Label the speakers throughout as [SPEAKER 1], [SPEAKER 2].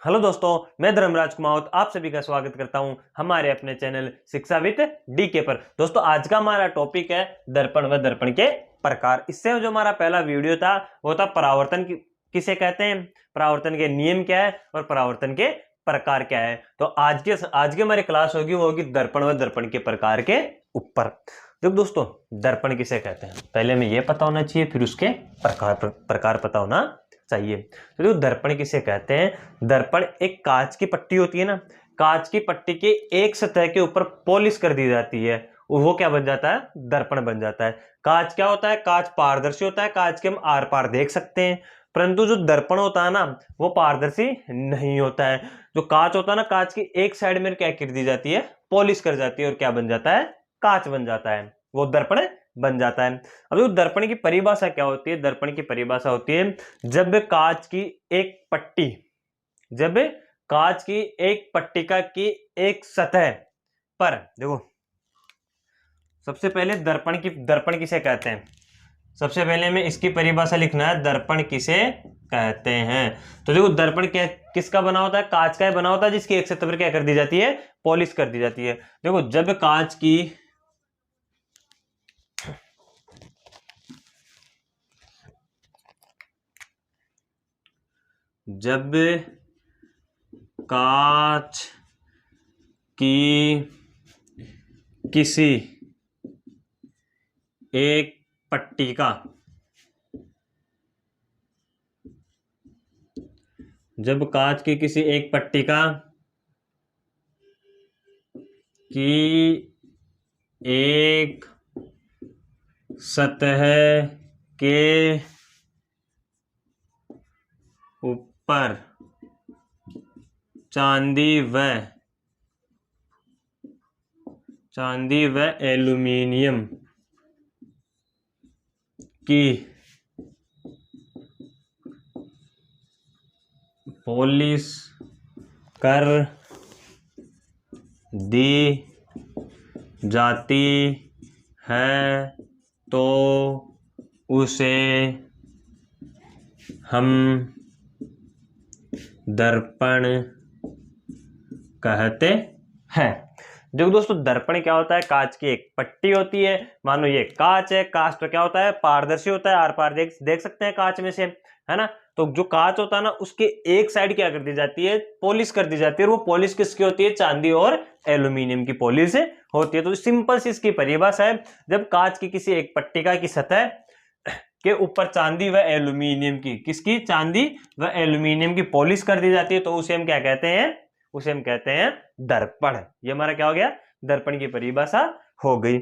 [SPEAKER 1] Hello दोस्तों, मैं धर्मराज कुमावत आप सभी का स्वागत करता हूं हमारे अपने चैनल शिक्षा विद डीके पर। दोस्तों, आज का हमारा टॉपिक है दर्पण व दर्पण के प्रकार। इससे जो हमारा पहला वीडियो था वो था परावर्तन किसे कहते हैं, परावर्तन के नियम क्या है और परावर्तन के प्रकार क्या है। तो आज की हमारी क्लास होगी वो होगी दर्पण व दर्पण के प्रकार के ऊपर। देखो दोस्तों, दर्पण किसे कहते हैं पहले हमें यह पता होना चाहिए, फिर उसके प्रकार पता होना चाहिए। तो देखो, दर्पण किसे कहते हैं। दर्पण एक कांच की पट्टी होती है ना, कांच की पट्टी के एक सतह के ऊपर पॉलिश कर दी जाती है, वो क्या बन जाता है, दर्पण बन जाता है। कांच क्या होता है, कांच पारदर्शी होता है, कांच के हम आर पार देख सकते हैं। परंतु जो दर्पण होता है ना वो पारदर्शी नहीं होता है। जो कांच होता है ना, कांच की एक साइड में क्या कर दी जाती है, पॉलिश कर जाती है और क्या बन जाता है, कांच बन जाता है, वो दर्पण बन जाता है। अब जो दर्पण की परिभाषा क्या होती है, दर्पण की परिभाषा होती है जब कांच की एक पट्टी, जब कांच की एक पट्टिका की एक सतह पर, देखो सबसे पहले दर्पण किसे कहते हैं, सबसे पहले हमें इसकी परिभाषा लिखना है, दर्पण किसे कहते हैं। तो देखो, दर्पण क्या किसका बना होता है, कांच का बना होता है जिसकी एक सतह पर क्या कर दी जाती है, पॉलिश कर दी जाती है। देखो, जब कांच की जब कांच की किसी एक पट्टिका, जब कांच की किसी एक पट्टिका की एक सतह के ऊपर चांदी व एल्यूमीनियम की पॉलिश कर दी जाती है तो उसे हम दर्पण कहते हैं। देखो दोस्तों, दर्पण क्या होता है, कांच की एक पट्टी होती है, मानो ये कांच है, कांच तो क्या होता है, पारदर्शी होता है, आर पार देख सकते हैं कांच में से, है ना। तो जो कांच होता है ना उसके एक साइड क्या कर दी जाती है, पॉलिश कर दी जाती है, और वो पॉलिश किसकी होती है, चांदी और एल्यूमिनियम की पॉलिश होती है। तो सिंपल सी इसकी परिभाषा है, जब कांच की किसी एक पट्टिका की सतह के ऊपर चांदी व एल्यूमिनियम की, किसकी, चांदी व एल्यूमिनियम की पॉलिश कर दी जाती है तो उसे हम क्या कहते हैं, उसे हम कहते हैं दर्पण। ये हमारा क्या हो गया, दर्पण की परिभाषा हो गई।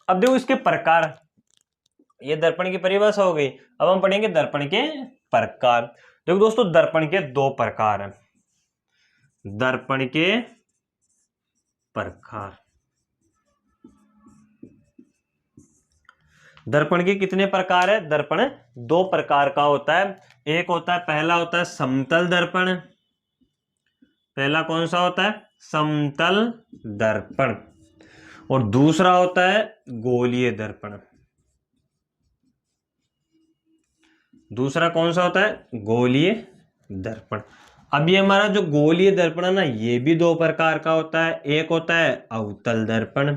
[SPEAKER 1] अब देखो इसके प्रकार, ये दर्पण की परिभाषा हो गई। अब हम पढ़ेंगे दर्पण के प्रकार। देखो दोस्तों, दर्पण के दो प्रकार हैं, दर्पण के प्रकार। दर्पण के कितने प्रकार है, दर्पण दो प्रकार का होता है। एक होता है, पहला होता है समतल दर्पण। पहला कौन सा होता है, समतल दर्पण। और दूसरा होता है गोलीय दर्पण। दूसरा कौन सा होता है, गोलीय दर्पण। अब ये हमारा जो गोलीय दर्पण है ना, ये भी दो प्रकार का होता है। एक होता है अवतल दर्पण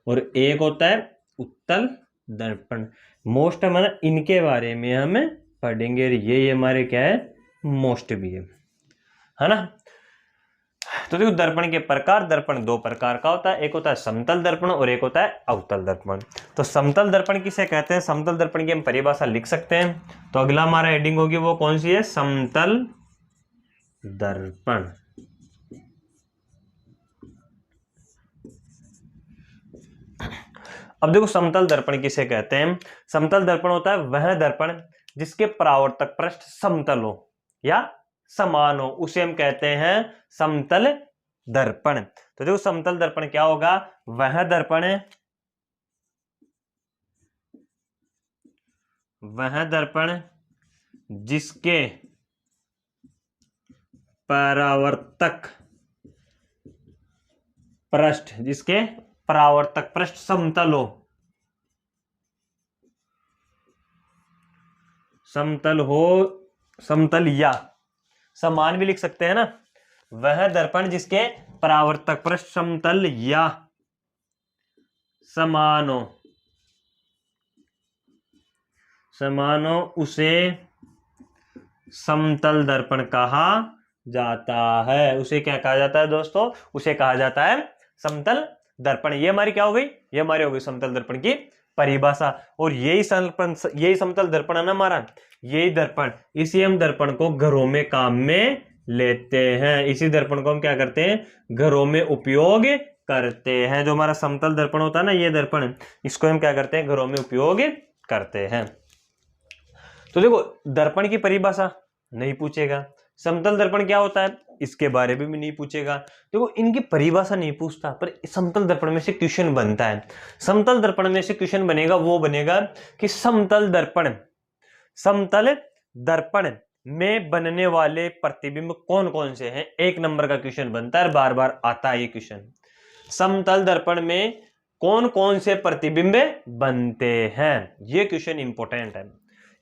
[SPEAKER 1] और एक होता है उत्तल दर्पण। मोस्ट हमारा इनके बारे में हम पढ़ेंगे, ये हमारे क्या है, मोस्ट भी है ना। तो देखो, दर्पण के प्रकार, दर्पण दो प्रकार का होता है, एक होता है समतल दर्पण और एक होता है अवतल दर्पण। तो समतल दर्पण किसे कहते हैं, समतल दर्पण की हम परिभाषा लिख सकते हैं। तो अगला हमारा हेडिंग होगी वो कौन सी है, समतल दर्पण। अब देखो, समतल दर्पण किसे कहते हैं। समतल दर्पण होता है वह दर्पण जिसके परावर्तक पृष्ठ समतल हो या समान हो, उसे हम कहते हैं समतल दर्पण। तो देखो, समतल दर्पण क्या होगा, वह दर्पण जिसके परावर्तक पृष्ठ समतल हो, समतल या समान भी लिख सकते हैं ना, वह दर्पण जिसके परावर्तक पर समतल या समानो उसे समतल दर्पण कहा जाता है। उसे क्या कहा जाता है दोस्तों? उसे कहा जाता है समतल दर्पण। ये हमारी क्या हो गई? ये हमारी हो गई समतल दर्पण की परिभाषा। और यही समतल दर्पण है ना हमारा, यही दर्पण, इसी हम दर्पण को घरों में काम में लेते हैं। इसी दर्पण को हम क्या करते हैं? घरों में उपयोग करते हैं। जो हमारा समतल दर्पण होता है ना, ये दर्पण, इसको हम क्या करते हैं? घरों में उपयोग करते हैं। तो देखो, दर्पण की परिभाषा नहीं पूछेगा, समतल दर्पण क्या होता है इसके बारे में भी नहीं पूछेगा। देखो, इनकी परिभाषा नहीं पूछता, पर समतल दर्पण में से क्वेश्चन बनता है। समतल दर्पण में से क्वेश्चन बनेगा, वो बनेगा कि समतल दर्पण में बनने वाले प्रतिबिंब कौन कौन से हैं। 1 नंबर का क्वेश्चन बनता है, बार बार आता है ये क्वेश्चन। समतल दर्पण में कौन कौन से प्रतिबिंब बनते हैं, ये क्वेश्चन इंपॉर्टेंट है।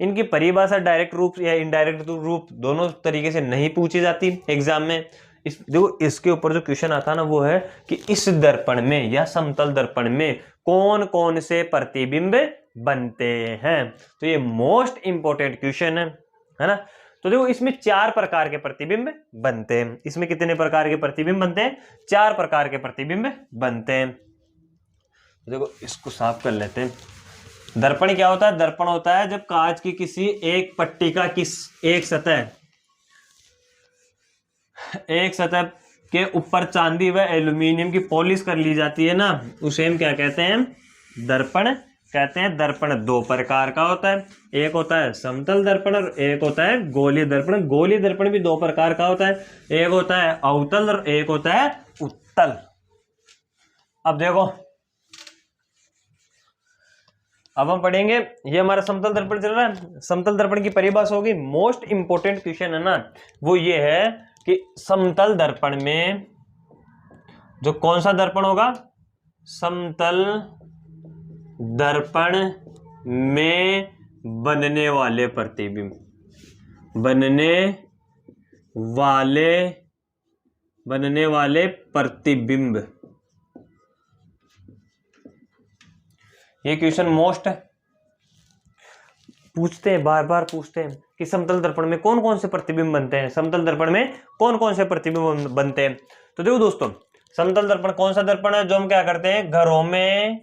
[SPEAKER 1] इनकी परिभाषा डायरेक्ट रूप या इनडायरेक्ट रूप दोनों तरीके से नहीं पूछी जाती एग्जाम में। देखो, इसके ऊपर जो क्वेश्चन आता है ना, वो है कि इस दर्पण में या समतल दर्पण में कौन कौन से प्रतिबिंब बनते हैं। तो ये मोस्ट इंपॉर्टेंट क्वेश्चन है ना। तो देखो, इसमें 4 प्रकार के प्रतिबिंब बनते हैं। इसमें कितने प्रकार के प्रतिबिंब बनते हैं? 4 प्रकार के प्रतिबिंब बनते हैं। देखो, इसको साफ कर लेते हैं। दर्पण क्या होता है? दर्पण होता है जब कांच की किसी एक पट्टी का एक सतह के ऊपर चांदी व एल्यूमिनियम की पॉलिश कर ली जाती है ना, उसे हम क्या कहते हैं? दर्पण कहते हैं। दर्पण 2 प्रकार का होता है, एक होता है समतल दर्पण और एक होता है गोलीय दर्पण। गोलीय दर्पण भी 2 प्रकार का होता है, एक होता है अवतल और एक होता है उत्तल। अब देखो, अब हम पढ़ेंगे, ये हमारा समतल दर्पण चल रहा है। समतल दर्पण की परिभाषा होगी, मोस्ट इंपोर्टेंट क्वेश्चन है ना, वो ये है कि समतल दर्पण में जो कौन सा दर्पण होगा? समतल दर्पण में बनने वाले प्रतिबिंब, ये क्वेश्चन मोस्ट है, पूछते हैं, बार बार पूछते हैं कि समतल दर्पण में कौन कौन से प्रतिबिंब बनते हैं, समतल दर्पण में कौन कौन से प्रतिबिंब बनते हैं। तो देखो दोस्तों, समतल दर्पण कौन सा दर्पण है जो हम क्या करते हैं? घरों में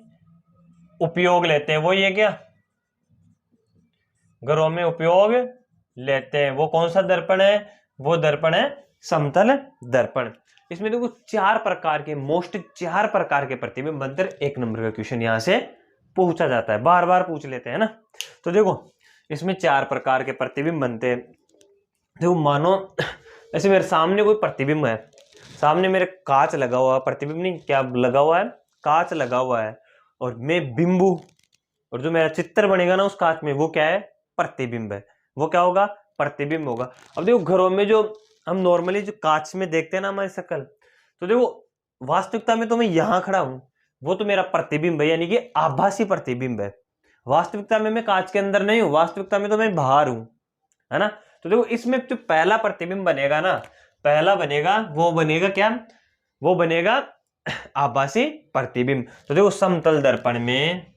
[SPEAKER 1] उपयोग लेते हैं। वो ये क्या? घरों में उपयोग लेते हैं। वो कौन सा दर्पण है? वो दर्पण है समतल दर्पण। इसमें देखो 4 प्रकार के प्रतिबिंब बनते हैं। 1 नंबर का क्वेश्चन यहां से पूछा जाता है, बार बार पूछ लेते हैं ना। तो देखो, इसमें 4 प्रकार के प्रतिबिंब बनते हैं। देखो, मानो ऐसे मेरे सामने कोई प्रतिबिंब है, सामने मेरे कांच लगा हुआ है, प्रतिबिंब नहीं, क्या लगा हुआ है? कांच लगा हुआ है, और मैं बिंबू, और जो मेरा चित्र बनेगा ना उस कांच में, वो क्या है? प्रतिबिंब है। वो क्या होगा? प्रतिबिंब होगा। अब देखो, घरों में जो हम नॉर्मली जो कांच में देखते हैं ना हमारी शक्ल, तो देखो वास्तविकता में तो मैं यहां खड़ा हूं, वो तो मेरा प्रतिबिंब है, यानी कि आभासी प्रतिबिंब है। वास्तविकता में मैं कांच के अंदर नहीं हूं, वास्तविकता में तो मैं बाहर हूं, है ना। तो देखो, इसमें जो पहला प्रतिबिंब बनेगा ना, पहला बनेगा, वो बनेगा क्या? वो बनेगा आभासी प्रतिबिंब। तो देखो, समतल दर्पण में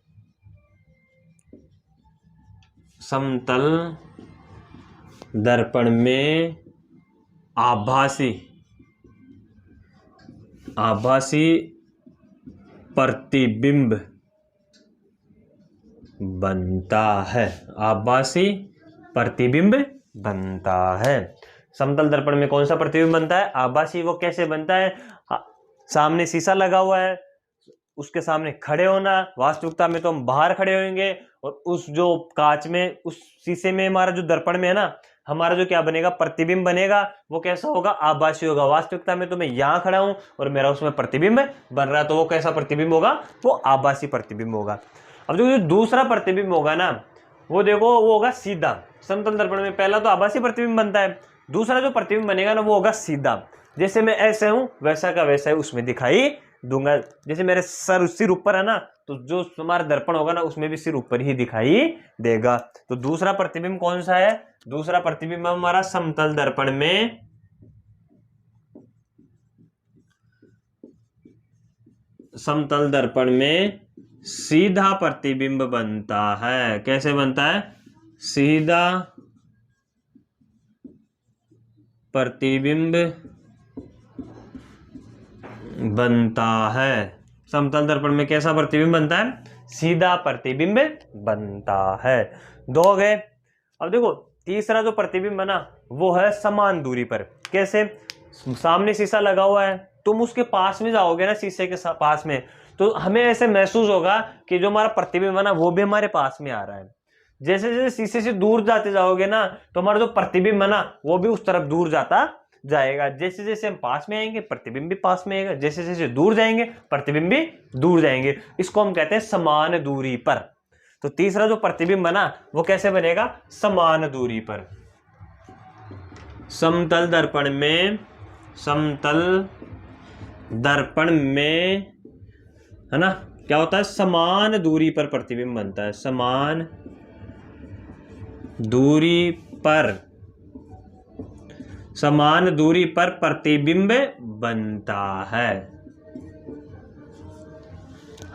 [SPEAKER 1] आभासी प्रतिबिंब बनता है। आभासी प्रतिबिंब बनता है। समतल दर्पण में कौन सा प्रतिबिंब बनता है? आभासी। वो कैसे बनता है? सामने शीशा लगा हुआ है, उसके सामने खड़े होना, वास्तविकता में तो हम बाहर खड़े होंगे, और उस जो कांच में, उस शीशे में, हमारा जो दर्पण में है ना, हमारा जो क्या बनेगा? प्रतिबिंब बनेगा। वो कैसा होगा? आभासी होगा। वास्तविकता में तो मैं यहां खड़ा हूं और मेरा उसमें प्रतिबिंब बन रहा है, तो वो कैसा प्रतिबिंब होगा? वो आभासी प्रतिबिंब होगा। अब जो दूसरा प्रतिबिंब होगा ना, वो देखो, वो होगा सीधा। समतल दर्पण में पहला तो आभासी प्रतिबिंब बनता है, दूसरा जो प्रतिबिंब बनेगा ना, वो होगा सीधा। जैसे मैं ऐसे हूं, वैसा का वैसा ही उसमें दिखाई दूंगा। जैसे मेरे सिर ऊपर है ना, तो जो हमारा दर्पण होगा ना, उसमें भी सिर ऊपर ही दिखाई देगा। तो दूसरा प्रतिबिंब कौन सा है? दूसरा प्रतिबिंब हमारा समतल दर्पण में समतल दर्पण में सीधा प्रतिबिंब बनता है। कैसे बनता है? सीधा प्रतिबिंब बनता है। समतल दर्पण में कैसा प्रतिबिंब बनता है? सीधा प्रतिबिंब बनता है। दो हो गए। अब देखो तीसरा जो प्रतिबिंब बना वो है समान दूरी पर। कैसे? सामने शीशा लगा हुआ है, तुम उसके पास में जाओगे ना, शीशे के पास में, तो हमें ऐसे महसूस होगा कि जो हमारा प्रतिबिंब बना वो भी हमारे पास में आ रहा है। जैसे जैसे शीशे से दूर जाते जाओगे ना, तो हमारा जो प्रतिबिंब बना वो भी उस तरफ दूर जाता जाएगा। जैसे जैसे हम पास में आएंगे प्रतिबिंब भी पास में आएगा, जैसे जैसे दूर जाएंगे प्रतिबिंब भी दूर जाएंगे। इसको हम कहते हैं समान दूरी पर। तो तीसरा जो प्रतिबिंब बना वो कैसे बनेगा? समान दूरी पर। समतल दर्पण में, समतल दर्पण में, है ना, क्या होता है? समान दूरी पर प्रतिबिंब बनता है। समान दूरी पर, समान दूरी पर प्रतिबिंब बनता है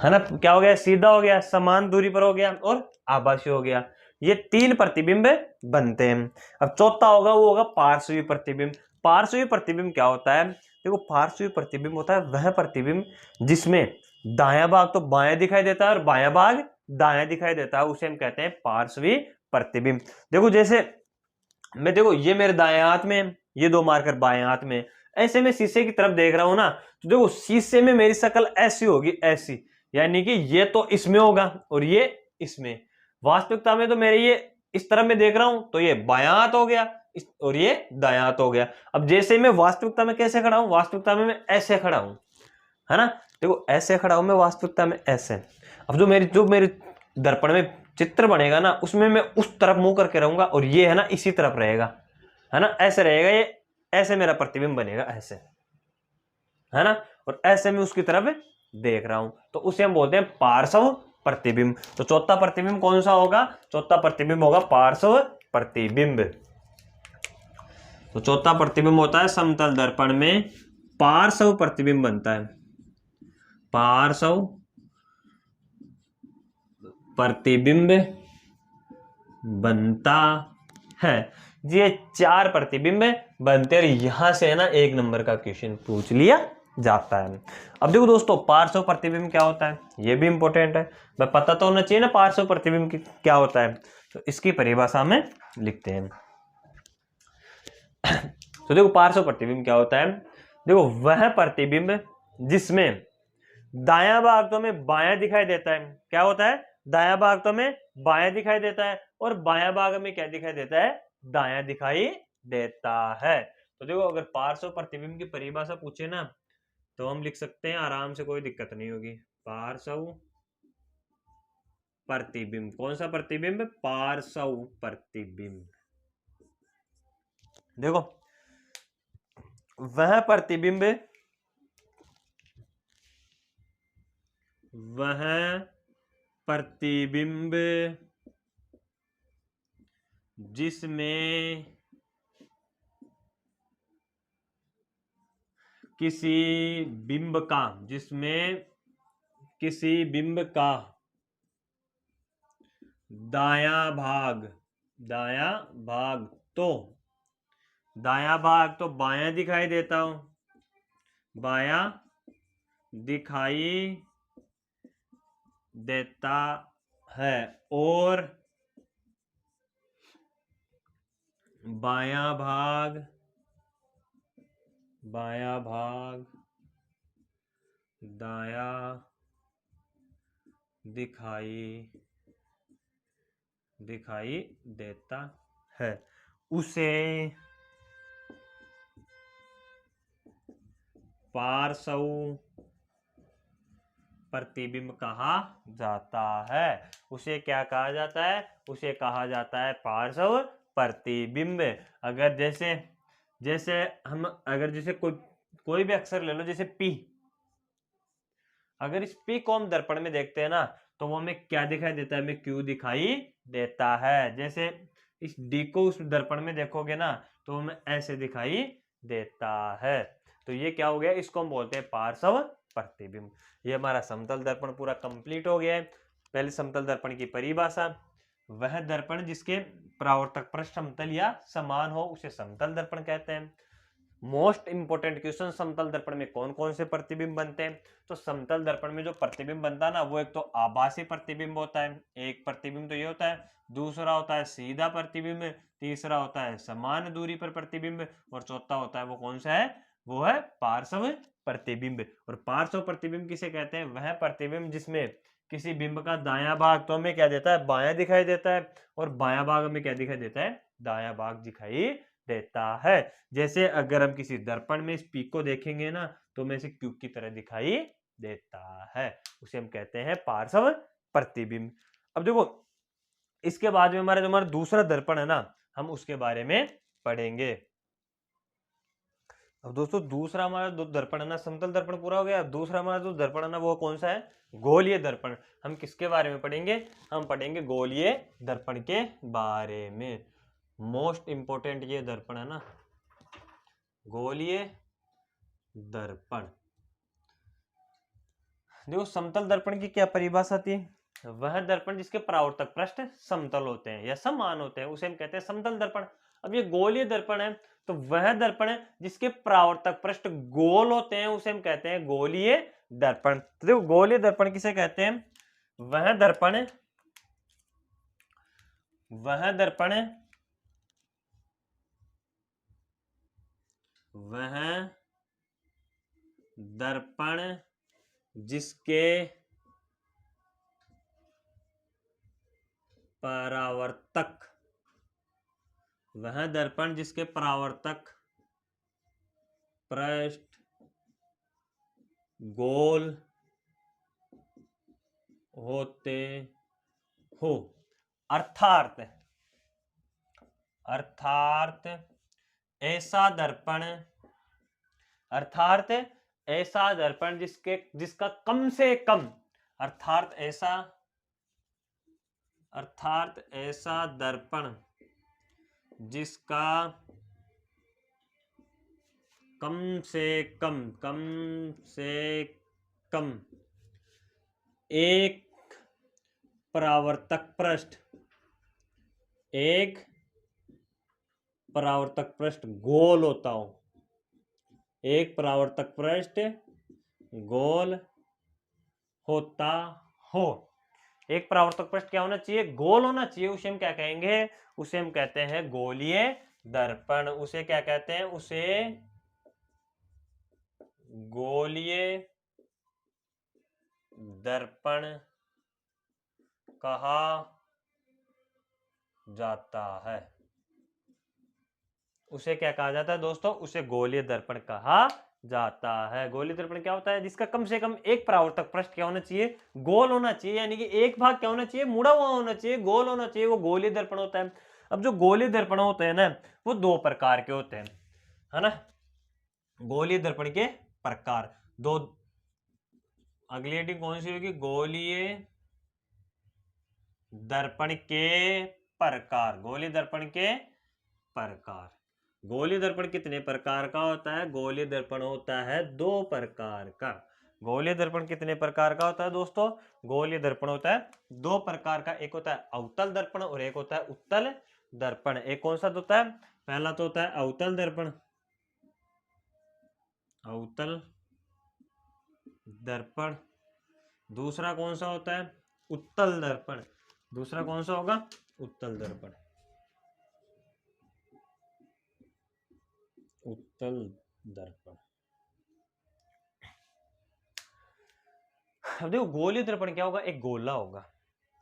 [SPEAKER 1] ना। क्या हो गया? सीधा हो गया, समान दूरी पर हो गया, और आभासी हो गया। ये तीन प्रतिबिंब बनते हैं। अब चौथा होगा वो होगा पार्श्वी प्रतिबिंब। पार्श्वी प्रतिबिंब क्या होता है? देखो पार्श्वी प्रतिबिंब होता है वह प्रतिबिंब जिसमें दायां भाग तो बायां दिखाई देता है और बायां भाग दायां दिखाई देता है, उसे हम कहते हैं पार्श्वी प्रतिबिंब। देखो जैसे मैं, देखो ये मेरे दाएं हाथ में, ये दो मार्कर बाएं हाथ में, ऐसे मैं शीशे की तरफ देख रहा हूं ना, तो देखो शीशे में मेरी शक्ल ऐसी होगी, ऐसी, यानी कि ये तो इसमें होगा और ये इसमें। वास्तविकता में तो मेरे ये इस तरफ में देख रहा हूं तो ये बायां हाथ हो गया और ये दायां हाथ हो गया। अब जैसे मैं वास्तविकता में कैसे खड़ा हूं? वास्तविकता में मैं ऐसे खड़ा हूं, है ना। देखो ऐसे खड़ा हूं मैं वास्तविकता में, ऐसे। अब जो मेरे दर्पण में चित्र बनेगा ना, उसमें मैं उस तरफ मुंह करके रहूंगा और ये है ना इसी तरफ रहेगा, है ना, ऐसे रहेगा ये, ऐसे मेरा प्रतिबिंब बनेगा, ऐसे, है ना। और ऐसे मैं उसकी तरफ देख रहा हूं, तो उसे हम बोलते हैं पार्श्व प्रतिबिंब। तो चौथा प्रतिबिंब कौन सा होगा? चौथा प्रतिबिंब होगा पार्श्व प्रतिबिंब। तो चौथा प्रतिबिंब होता है समतल दर्पण में पार्श्व प्रतिबिंब बनता है। पार्श्व प्रतिबिंब बनता है। ये चार प्रतिबिंब बनते हैं, यहां से है ना 1 नंबर का क्वेश्चन पूछ लिया जाता है। अब देखो दोस्तों पार्श्व प्रतिबिंब क्या होता है, ये भी इंपॉर्टेंट है, मैं पता तो होना चाहिए ना पार्श्व प्रतिबिंब क्या होता है। तो इसकी परिभाषा में लिखते हैं। तो देखो पार्श्व प्रतिबिंब क्या होता है? देखो वह प्रतिबिंब जिसमें दायां भाग तो में बायां दिखाई देता है। क्या होता है? दायां भाग तो में बायां दिखाई देता है और बायां भाग में क्या दिखाई देता है? दायां दिखाई देता है। तो देखो अगर पार्श्व प्रतिबिंब की परिभाषा पूछे ना, तो हम लिख सकते हैं आराम से, कोई दिक्कत नहीं होगी। पार्श्व प्रतिबिंब, कौन सा प्रतिबिंब? पार्श्व प्रतिबिंब। देखो वह प्रतिबिंब, वह प्रतिबिंब जिसमें किसी बिंब का, जिसमें किसी बिंब का दायां भाग, दायां भाग तो, दायां भाग तो बायां दिखाई देता हूं, बायां दिखाई देता है, और बायां भाग, बायां भाग दायां दिखाई देता है, उसे पार्श्व प्रतिबिंब कहा जाता है। उसे क्या कहा जाता है? उसे कहा जाता है पार्श्व प्रतिबिंब। अगर जैसे जैसे हम, अगर जैसे कोई भी अक्षर ले लो, जैसे पी, अगर इस पी को हम दर्पण में देखते हैं ना, तो वो हमें क्या दिखाई देता है? हमें क्यू दिखाई देता है। जैसे इस डी को उस दर्पण में देखोगे ना, तो हमें ऐसे दिखाई देता है। तो ये क्या हो गया? इसको हम बोलते हैं पार्श्व प्रतिबिंब। ये हमारा समतल दर्पण पूरा कंप्लीट हो गया है। पहले समतल दर्पण की परिभाषा, वह दर्पण जिसके परावर्तक पृष्ठ समतल या समान हो उसे समतल दर्पण कहते हैं। मोस्ट इंपोर्टेंट क्वेश्चन, समतल दर्पण में कौन कौन से प्रतिबिंब बनते हैं? तो समतल दर्पण में जो प्रतिबिंब बनता है ना, वो एक तो आभासी प्रतिबिंब होता है, एक प्रतिबिंब तो ये होता है, दूसरा होता है सीधा प्रतिबिंब, तीसरा होता है समान दूरी पर प्रतिबिंब, और चौथा होता है वो कौन सा है? वो है पार्श्व प्रतिबिंब। और पार्श्व प्रतिबिंब किसे कहते हैं? वह प्रतिबिंब जिसमें किसी बिंब का दायां भाग तो हमें क्या देता है? बायां दिखाई देता है, और बायां भाग हमें क्या दिखाई देता है? दायां भाग दिखाई देता है। जैसे अगर हम किसी दर्पण में इस पीक को देखेंगे ना, तो हमें इसे क्यूब की तरह दिखाई देता है, उसे हम कहते हैं पार्श्व प्रतिबिंब। अब देखो, इसके बाद में हमारा जो हमारा दूसरा दर्पण है ना, हम उसके बारे में पढ़ेंगे। अब दोस्तों, दूसरा हमारा जो दर्पण है ना, समतल दर्पण पूरा हो गया। दूसरा हमारा जो दर्पण है ना, वो कौन सा है? गोलीय दर्पण। हम किसके बारे में पढ़ेंगे? हम पढ़ेंगे गोलीय दर्पण के बारे में। मोस्ट इंपोर्टेंट ये दर्पण है ना, गोलीय दर्पण। देखो, समतल दर्पण की क्या परिभाषा थी? वह दर्पण जिसके परावर्तक पृष्ठ समतल होते हैं या समान होते हैं उसे हम कहते हैं समतल दर्पण। अब ये गोलीय दर्पण है, तो वह दर्पण है जिसके परावर्तक पृष्ठ गोल होते हैं उसे हम कहते हैं गोलीय दर्पण। तो देखो, गोलीय दर्पण किसे कहते हैं? वह दर्पण वह दर्पण वह दर्पण जिसके परावर्तक वह दर्पण जिसके परावर्तक पृष्ठ गोल होते हो, अर्थात ऐसा दर्पण जिसका कम से कम ऐसा दर्पण जिसका कम से कम एक परावर्तक पृष्ठ गोल होता हो। एक परावर्तक पृष्ठ गोल होता हो। एक परावर्तक पृष्ठ क्या होना चाहिए? गोल होना चाहिए। उसे हम क्या कहेंगे? उसे हम कहते हैं गोलीय दर्पण। उसे क्या कहते हैं? उसे गोलीय दर्पण कहा जाता है। उसे क्या कहा जाता है दोस्तों? उसे गोलीय दर्पण कहा जाता है। गोलीय दर्पण क्या होता है? जिसका कम से कम एक परावर्तक पृष्ठ क्या होना चाहिए? गोल होना चाहिए, यानी कि एक भाग क्या होना चाहिए? मुड़ा हुआ होना चाहिए, गोल होना चाहिए, वो गोलीय दर्पण होता है। अब जो गोलीय दर्पण होते हैं ना, वो दो प्रकार के होते हैं, है ना। गोलीय दर्पण के प्रकार दो, अगली हेडिंग कौन सी होगी? गोलीय दर्पण के प्रकार। गोलीय दर्पण के प्रकार। गोलीय दर्पण कितने प्रकार का होता है? गोलीय दर्पण होता है दो प्रकार का। गोलीय दर्पण कितने प्रकार का होता है दोस्तों? गोलीय दर्पण होता है दो प्रकार का। एक होता है अवतल दर्पण और एक होता है उत्तल दर्पण। एक कौन सा होता है? पहला तो होता है अवतल दर्पण, अवतल दर्पण। दूसरा कौन सा होता है? उत्तल दर्पण। दूसरा कौन सा होगा? उत्तल दर्पण, उत्तल दर्पण। अब देखो, गोलीय दर्पण क्या होगा? एक गोला होगा।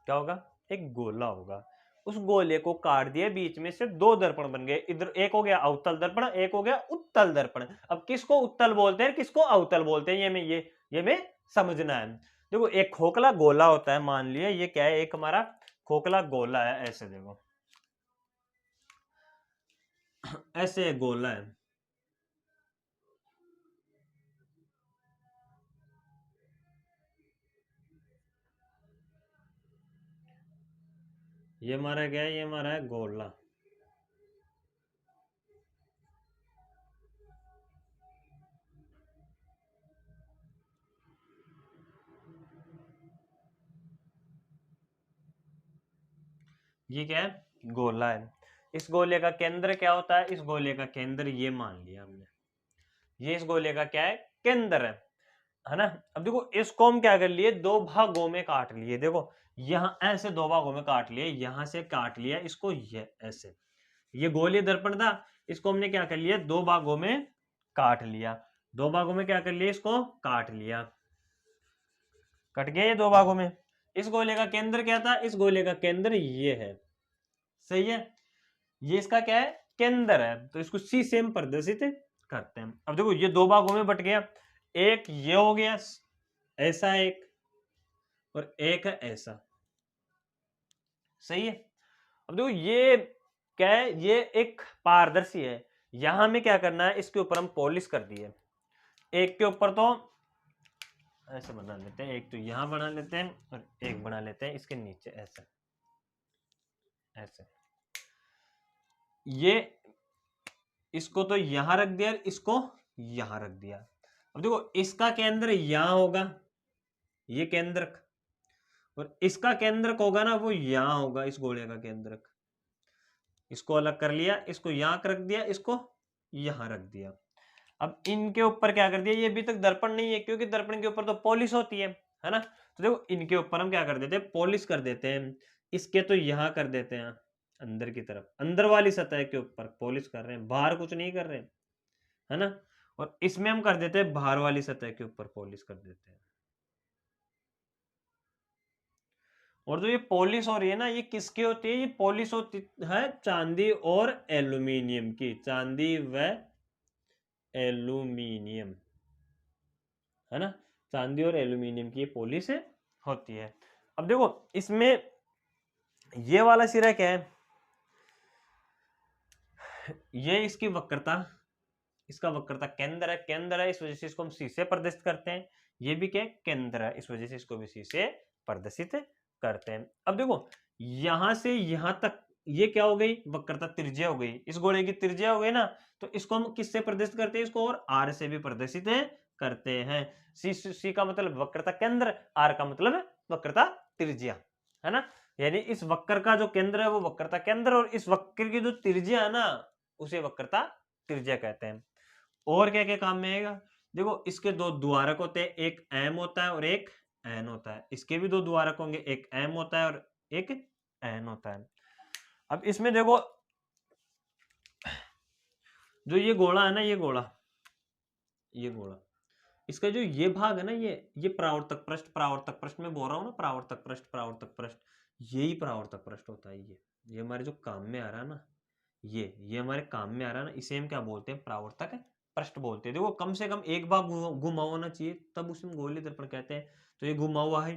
[SPEAKER 1] क्या होगा? एक गोला होगा। उस गोले को काट दिया, बीच में से दो दर्पण बन गए। इधर एक हो गया अवतल दर्पण, एक हो गया उत्तल दर्पण। अब किसको उत्तल बोलते हैं, किसको अवतल बोलते हैं, ये में समझना है। देखो, एक खोखला गोला होता है, मान लिया ये क्या है? एक हमारा खोखला गोला है। ऐसे देखो, ऐसे एक गोला है। ये हमारा क्या है? ये हमारा है गोला। ये क्या है, गोला है। इस गोले का केंद्र क्या होता है, इस गोले का केंद्र ये मान लिया हमने, ये इस गोले का क्या है, केंद्र है ना। अब देखो इसको हम क्या कर लिए, दो भागों में काट लिए। देखो यहाँ ऐसे दो भागों में काट लिए, यहां से काट लिया इसको, ये ऐसे, ये गोलीय दर्पण था, इसको हमने क्या कर लिया, दो भागों में काट लिया। दो भागों में क्या कर लिया, इसको काट लिया, कट गया ये दो भागों में। इस गोले का केंद्र क्या था, इस गोले का केंद्र ये है, सही है, ये इसका क्या है, केंद्र है। तो इसको सी से हम प्रदर्शित करते हैं। अब देखो ये दो भागों में बट गया, एक ये हो गया ऐसा एक, और एक है ऐसा, सही है। अब देखो ये क्या है, ये एक पारदर्शी है। यहां में क्या करना है, इसके ऊपर हम पॉलिश कर दिए, एक के ऊपर तो ऐसे बना लेते हैं, एक तो यहां बना लेते हैं और एक बना लेते हैं इसके नीचे ऐसे, ऐसे। ये इसको तो यहां रख दिया, इसको यहां रख दिया। अब देखो इसका केंद्र यहां होगा, ये केंद्रक, और इसका केंद्रक होगा ना वो यहां होगा, इस गोले का केंद्रक। इसको अलग कर लिया, इसको यहां रख दिया, इसको यहां रख दिया। अब इनके ऊपर क्या कर दिया, ये अभी तक दर्पण नहीं है क्योंकि दर्पण के ऊपर तो पॉलिश होती है ना। तो देखो इनके ऊपर हम क्या कर देते हैं, पॉलिश कर देते हैं। इसके तो यहां कर देते हैं, अंदर की तरफ, अंदर वाली सतह के ऊपर पॉलिश कर रहे हैं, बाहर कुछ नहीं कर रहे हैं, है ना। और इसमें हम कर देते हैं, बाहर वाली सतह के ऊपर पॉलिश कर देते हैं। और जो ये पॉलिश हो रही है ना, ये किसकी होती है, ये पॉलिश होती है चांदी और एल्यूमिनियम की, चांदी व एल्यूमिनियम, है ना, चांदी और एल्यूमिनियम की ये पॉलिश होती है। अब देखो इसमें ये वाला सिरा क्या है, ये इसकी वक्रता, इसका वक्रता केंद्र है, केंद्र है, इस वजह से इसको हम सी से प्रदर्शित करते हैं। ये भी क्या है, केंद्र है, इस वजह से इसको भी सी से प्रदर्शित करते हैं। अब देखो यहां से यहां तक ये क्या हो गई, वक्रता त्रिज्या हो गई, इस गोले की त्रिज्या हो गई ना। तो इसको हम किससे प्रदर्शित करते हैं, इसको और आर से भी प्रदर्शित करते हैं। सी का मतलब वक्रता केंद्र, आर का मतलब वक्रता त्रिज्या, है ना। यानी इस वक्र का जो केंद्र है वो वक्रता केंद्र, और इस वक्र की जो त्रिज्या है ना उसे वक्रता त्रिज्या कहते हैं। और क्या क्या काम में आएगा, देखो इसके दो द्वारक होते हैं, एक एम होता है और एक एन होता है। इसके भी दो द्वारक होंगे, एक एम होता है और एक एन होता है। अब इसमें देखो जो ये गोला है ना, ये गोला, ये गोला, इसका जो ये भाग है ना, ये परावर्तक पृष्ठ, परावर्तक पृष्ठ में बोल रहा हूं ना, परावर्तक पृष्ठ, परावर्तक पृष्ठ, यही परावर्तक पृष्ठ होता है। ये हमारे जो काम में आ रहा है ना, ये हमारे काम में आ रहा है ना, इसे हम क्या बोलते हैं, परावर्तक पृष्ठ बोलते हैं। देखो कम से कम एक बार घुमा होना चाहिए, तब उसे हम गोलीय दर्पण कहते हैं। तो ये घुमा हुआ है,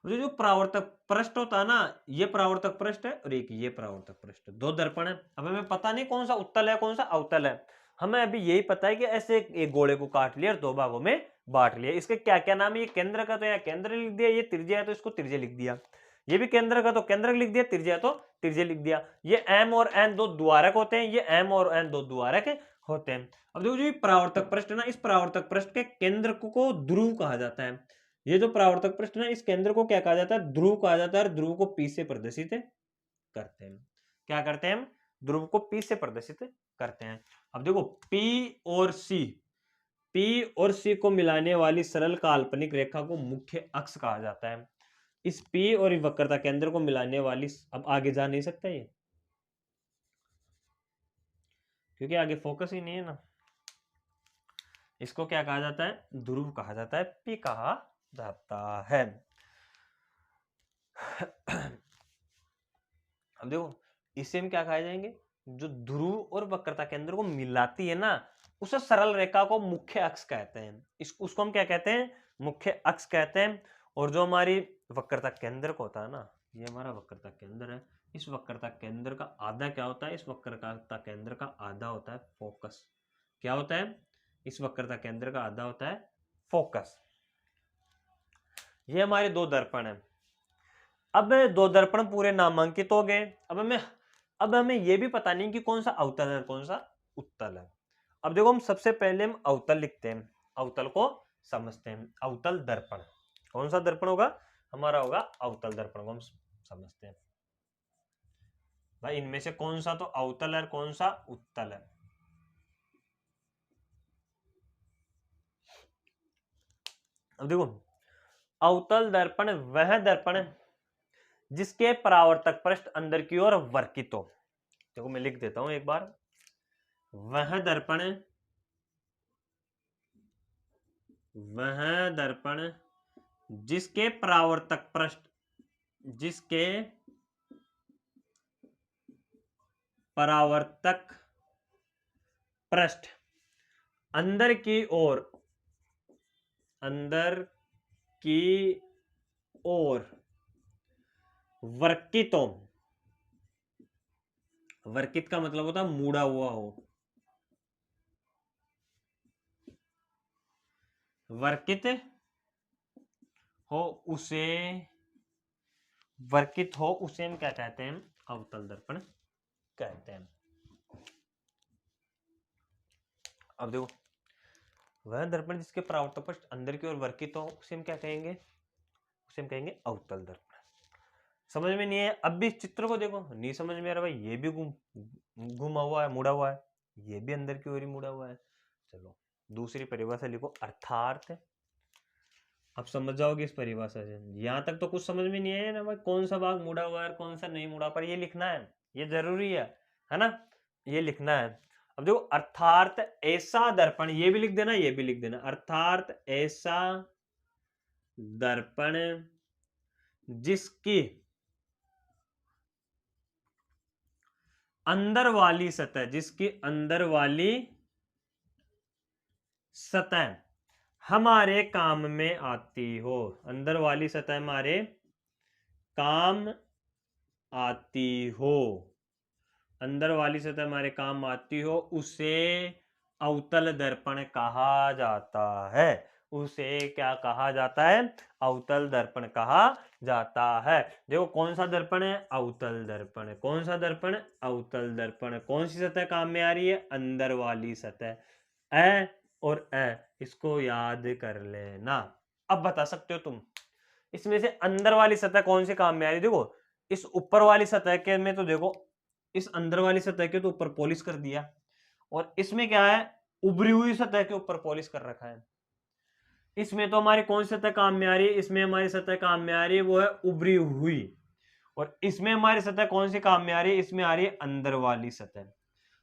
[SPEAKER 1] और जो परावर्तक पृष्ठ होता है ना, ये परावर्तक पृष्ठ है और एक ये परावर्तक पृष्ठ, दो दर्पण है। अब हमें पता नहीं कौन सा उत्तल है कौन सा अवतल है, हमें अभी यही पता है कि ऐसे एक गोले को काट लिया और दो भागों में बांट लिया। इसके क्या क्या नाम है, ये केंद्र का तो यहाँ केंद्र लिख दिया, ये त्रिज्या है तो इसको त्रिज्या लिख दिया, ये भी केंद्र का तो केंद्र लिख दिया, त्रिज्या तो त्रिज्या लिख दिया। ये एम और एन दो द्वारक होते हैं, ये एम और एन दो द्वारक होते हैं। अब देखो जो परावर्तक पृष्ठ है ना, इस परावर्तक पृष्ठ के केंद्र को ध्रुव कहा जाता है। ये जो परावर्तक पृष्ठ है ना, इस केंद्र को क्या कहा जाता है, ध्रुव कहा जाता है, और ध्रुव को पी से प्रदर्शित करते हैं। क्या करते हैं हम, ध्रुव को पी से प्रदर्शित करते हैं। अब देखो पी और सी, पी और सी को मिलाने वाली सरल काल्पनिक रेखा को मुख्य अक्ष कहा जाता है। इस पी और वक्रता केंद्र को मिलाने वाली, अब आगे जा नहीं सकता ये क्योंकि आगे फोकस ही नहीं है ना। इसको क्या कहा जाता है, ध्रुव कहा जाता है, पी कहा जाता है। अब देखो इसे हम क्या कहा जाएंगे, जो ध्रुव और वक्रता केंद्र को मिलाती है ना, उसे सरल रेखा को मुख्य अक्ष कहते हैं। उसको हम क्या कहते हैं, मुख्य अक्ष कहते हैं। और जो हमारी वक्रता केंद्र को होता है ना, ये हमारा वक्रता केंद्र है, इस वक्रता केंद्र का आधा क्या होता है, इस वक्रता केंद्र का आधा होता है फोकस। क्या होता है, इस वक्रता केंद्र का आधा होता है फोकस। ये हमारे दो दर्पण है। अब दो दर्पण पूरे नामांकित हो गए। अब हमें यह भी पता नहीं कि कौन सा अवतल है कौन सा उत्तल है। अब देखो हम सबसे पहले हम अवतल लिखते हैं, अवतल को समझते हैं। अवतल दर्पण, कौन सा दर्पण होगा हमारा, होगा अवतल दर्पण को हम समझते हैं। भाई इनमें से कौन सा तो अवतल है और कौन सा उत्तल है। अब देखो, अवतल दर्पण वह दर्पण जिसके परावर्तक पृष्ठ अंदर की ओर वर्कित हो। देखो मैं लिख देता हूं एक बार, वह दर्पण, वह दर्पण जिसके परावर्तक पृष्ठ, जिसके परावर्तक पृष्ठ अंदर की ओर, अंदर की ओर वर्कित हो। वर्कित का मतलब होता है मुड़ा हुआ हो, वर्कित हो उसे, वर्कित हो उसे हम क्या कहते हैं, अवतल दर्पण कहते हैं। अब देखो, वह दर्पण जिसके परावर्तक पृष्ठ अंदर की ओर वर्कित हो उसे हम क्या कहेंगे, उसे हम कहेंगे अवतल दर्पण। समझ में नहीं है? अब भी इस चित्र को देखो, नहीं समझ में आ रहा भाई, ये भी घुमा हुआ है, मुड़ा हुआ है, ये भी अंदर की ओर ही मुड़ा हुआ है। चलो दूसरी परिभाषा लिखो, अर्थार्थ। अब समझ जाओगे इस परिभाषा से। यहां तक तो कुछ समझ में नहीं आया ना भाई, कौन सा भाग मुड़ा हुआ है कौन सा नहीं मुड़ा, पर ये लिखना है, ये जरूरी है ना, ये लिखना है। अब देखो, अर्थार्थ ऐसा दर्पण, ये भी लिख देना ये भी लिख देना, अर्थार्थ ऐसा दर्पण जिसकी अंदर वाली सतह, जिसकी अंदर वाली सतह हमारे काम में आती हो, अंदर वाली सतह हमारे काम आती हो, अंदर वाली सतह हमारे काम आती हो, उसे अवतल दर्पण कहा जाता है। उसे क्या कहा जाता है, अवतल दर्पण कहा जाता है। देखो कौन सा दर्पण है, अवतल दर्पण। कौन सा दर्पण, अवतल दर्पण। कौन सी सतह काम में आ रही है, अंदर वाली सतह। ए और ए इसको याद कर लेना। अब बता सकते हो तुम, इसमें से अंदर वाली सतह कौन से काम में आ रही है। देखो इस ऊपर वाली सतह के में तो देखो, इस अंदर वाली सतह के तो ऊपर पॉलिश कर दिया, और इसमें क्या है, उभरी हुई सतह के ऊपर पॉलिश कर रखा है। इसमें तो हमारी कौन सी सतह काम में आ रही है, इसमें हमारी सतह काम में आ रही है वो है उभरी हुई, और इसमें हमारी सतह कौन सी काम में आ रही है, इसमें आ रही है अंदर वाली सतह।